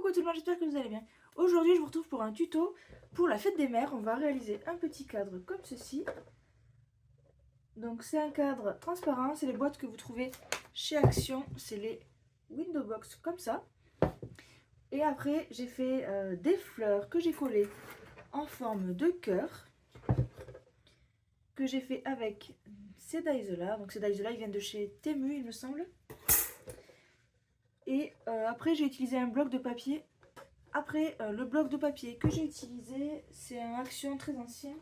Coucou tout le monde, j'espère que vous allez bien. Aujourd'hui, je vous retrouve pour un tuto pour la fête des mères. On va réaliser un petit cadre comme ceci. Donc c'est un cadre transparent, c'est les boîtes que vous trouvez chez Action, c'est les window box comme ça. Et après, j'ai fait des fleurs que j'ai collées en forme de cœur, que j'ai fait avec ces dies là. Donc ces dies là, ils viennent de chez Temu, il me semble. Et après, j'ai utilisé un bloc de papier. Après, le bloc de papier que j'ai utilisé, c'est un Action très ancien.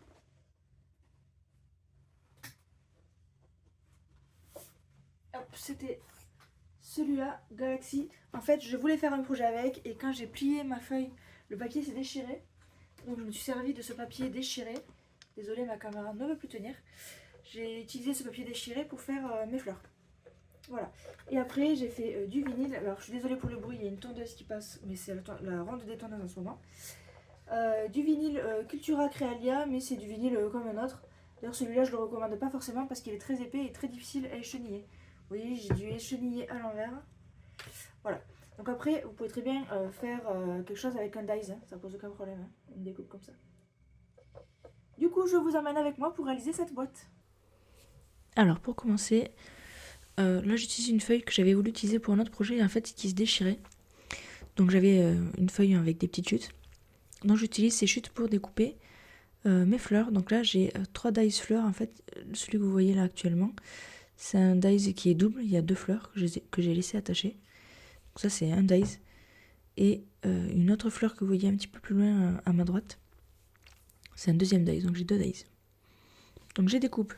Hop, c'était celui-là, Galaxy. En fait, je voulais faire un projet avec et quand j'ai plié ma feuille, le papier s'est déchiré. Donc je me suis servi de ce papier déchiré. Désolée, ma caméra ne veut plus tenir. J'ai utilisé ce papier déchiré pour faire mes fleurs. Voilà. Et après, j'ai fait du vinyle. Alors, je suis désolée pour le bruit, il y a une tondeuse qui passe, mais c'est la ronde des tondeuses en ce moment. Du vinyle Cultura Crealia, mais c'est du vinyle comme un autre. D'ailleurs, celui-là, je le recommande pas forcément parce qu'il est très épais et très difficile à écheniller. Vous voyez, j'ai dû écheniller à l'envers. Voilà. Donc après, vous pouvez très bien faire quelque chose avec un dies, hein. Ça pose aucun problème, hein. Une découpe comme ça. Du coup, je vous emmène avec moi pour réaliser cette boîte. Alors, pour commencer, là, j'utilise une feuille que j'avais voulu utiliser pour un autre projet et en fait, qui se déchirait. Donc, j'avais une feuille avec des petites chutes. Donc, j'utilise ces chutes pour découper mes fleurs. Donc là, j'ai 3 dies fleurs. En fait, celui que vous voyez là actuellement, c'est un dies qui est double. Il y a 2 fleurs que j'ai laissé attacher. Donc ça, c'est un dies. Et une autre fleur que vous voyez un petit peu plus loin à ma droite, c'est un deuxième dies. Donc j'ai 2 dies. Donc je découpe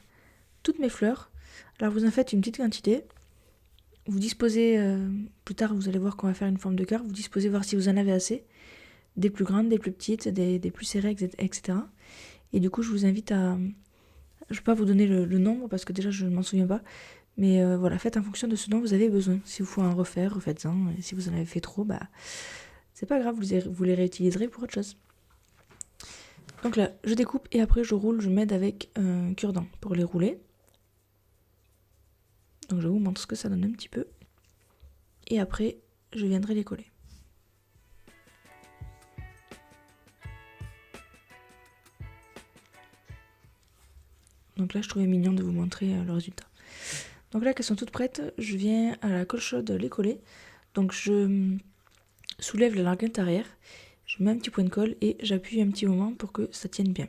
toutes mes fleurs. Alors vous en faites une petite quantité. Vous disposez, plus tard vous allez voir qu'on va faire une forme de cœur. Vous disposez voir si vous en avez assez. Des plus grandes, des plus petites, des plus serrées, etc. Et du coup, je vous invite à... Je ne vais pas vous donner le nombre parce que déjà, je ne m'en souviens pas. Mais voilà, faites en fonction de ce dont vous avez besoin. Si vous faut en refaire, refaites-en. Et si vous en avez fait trop, bah, c'est pas grave, vous les réutiliserez pour autre chose. Donc là, je découpe et après, je roule. Je m'aide avec un cure-dent pour les rouler. Donc je vous montre ce que ça donne un petit peu. Et après, je viendrai les coller. Donc là, je trouvais mignon de vous montrer le résultat. Donc là, qu'elles sont toutes prêtes, je viens à la colle chaude les coller. Donc je soulève la larguette arrière, je mets un petit point de colle et j'appuie un petit moment pour que ça tienne bien.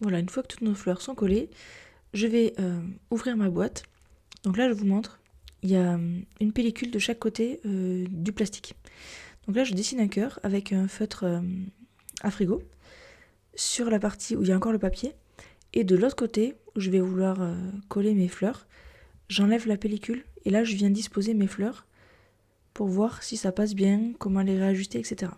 Voilà, une fois que toutes nos fleurs sont collées, je vais ouvrir ma boîte. Donc là, je vous montre, il y a une pellicule de chaque côté du plastique. Donc là, je dessine un cœur avec un feutre à frigo sur la partie où il y a encore le papier. Et de l'autre côté, où je vais vouloir coller mes fleurs, j'enlève la pellicule et là, je viens disposer mes fleurs pour voir si ça passe bien, comment les réajuster, etc.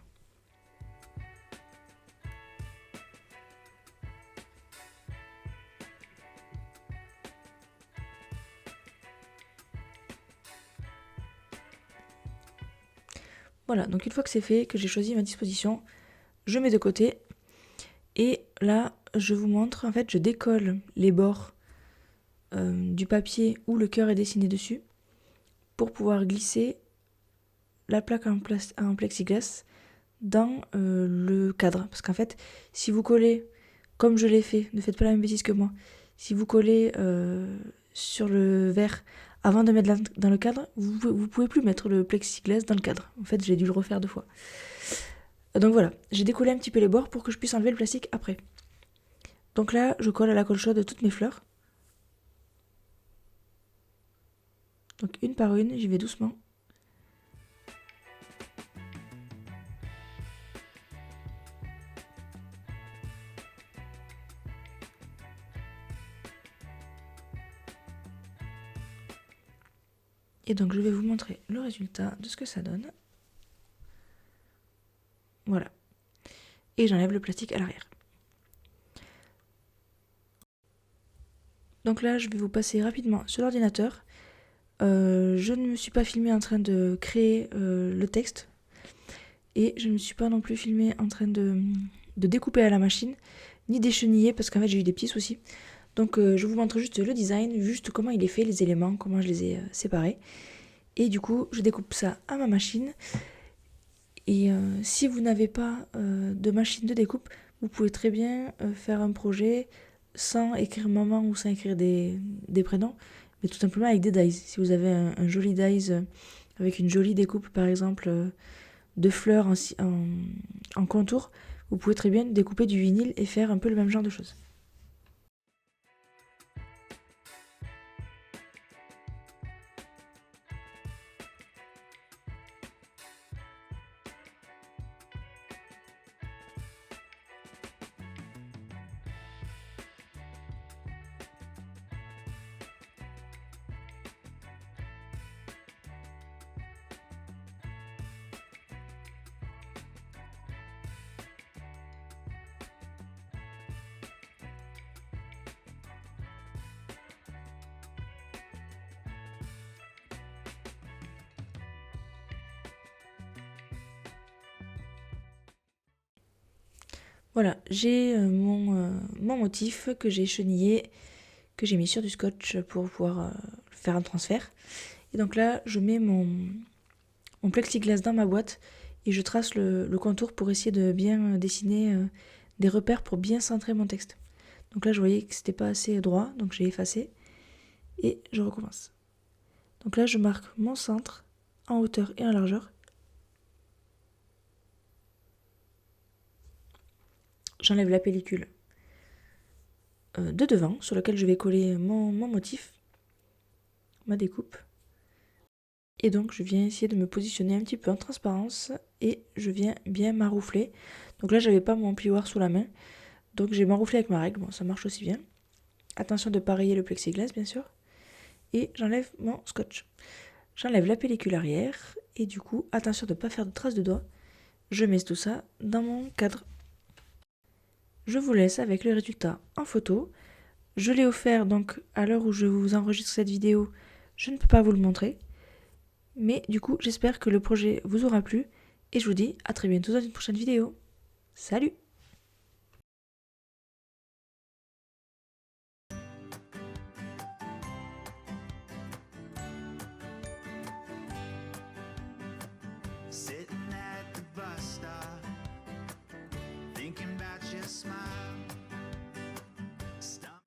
Voilà, donc une fois que c'est fait, que j'ai choisi ma disposition, je mets de côté. Et là, je vous montre, en fait, je décolle les bords du papier où le cœur est dessiné dessus pour pouvoir glisser la plaque en plexiglas dans le cadre. Parce qu'en fait, si vous collez, comme je l'ai fait, ne faites pas la même bêtise que moi, si vous collez sur le verre avant de mettre dans le cadre, vous pouvez plus mettre le plexiglas dans le cadre. En fait, j'ai dû le refaire 2 fois. Donc voilà, j'ai décollé un petit peu les bords pour que je puisse enlever le plastique après. Donc là, je colle à la colle chaude toutes mes fleurs. Donc une par une, j'y vais doucement. Et donc je vais vous montrer le résultat de ce que ça donne. Voilà. Et j'enlève le plastique à l'arrière. Donc là, je vais vous passer rapidement sur l'ordinateur. Je ne me suis pas filmée en train de créer le texte. Et je ne me suis pas non plus filmée en train de découper à la machine, ni d'écheniller parce qu'en fait j'ai eu des petits soucis. Donc je vous montre juste le design, juste comment il est fait, les éléments, comment je les ai séparés. Et du coup je découpe ça à ma machine. Et si vous n'avez pas de machine de découpe, vous pouvez très bien faire un projet sans écrire maman ou sans écrire des prénoms, mais tout simplement avec des dies. Si vous avez un joli dies avec une jolie découpe par exemple de fleurs en contour, vous pouvez très bien découper du vinyle et faire un peu le même genre de choses. Voilà, j'ai mon motif que j'ai chenillé, que j'ai mis sur du scotch pour pouvoir faire un transfert. Et donc là, je mets mon plexiglas dans ma boîte et je trace le contour pour essayer de bien dessiner des repères pour bien centrer mon texte. Donc là, je voyais que c'était pas assez droit, donc j'ai effacé et je recommence. Donc là, je marque mon centre en hauteur et en largeur. J'enlève la pellicule de devant sur laquelle je vais coller mon motif, ma découpe. Et donc je viens essayer de me positionner un petit peu en transparence et je viens bien maroufler. Donc là j'avais pas mon plioir sous la main, donc j'ai marouflé avec ma règle, bon ça marche aussi bien. Attention de ne pas rayer le plexiglas bien sûr. Et j'enlève mon scotch. J'enlève la pellicule arrière et du coup attention de ne pas faire de traces de doigts. Je mets tout ça dans mon cadre. Je vous laisse avec le résultat en photo. Je l'ai offert donc à l'heure où je vous enregistre cette vidéo, je ne peux pas vous le montrer. Mais du coup, j'espère que le projet vous aura plu et je vous dis à très bientôt dans une prochaine vidéo. Salut! Sitting at the bus stop, thinking about your smile.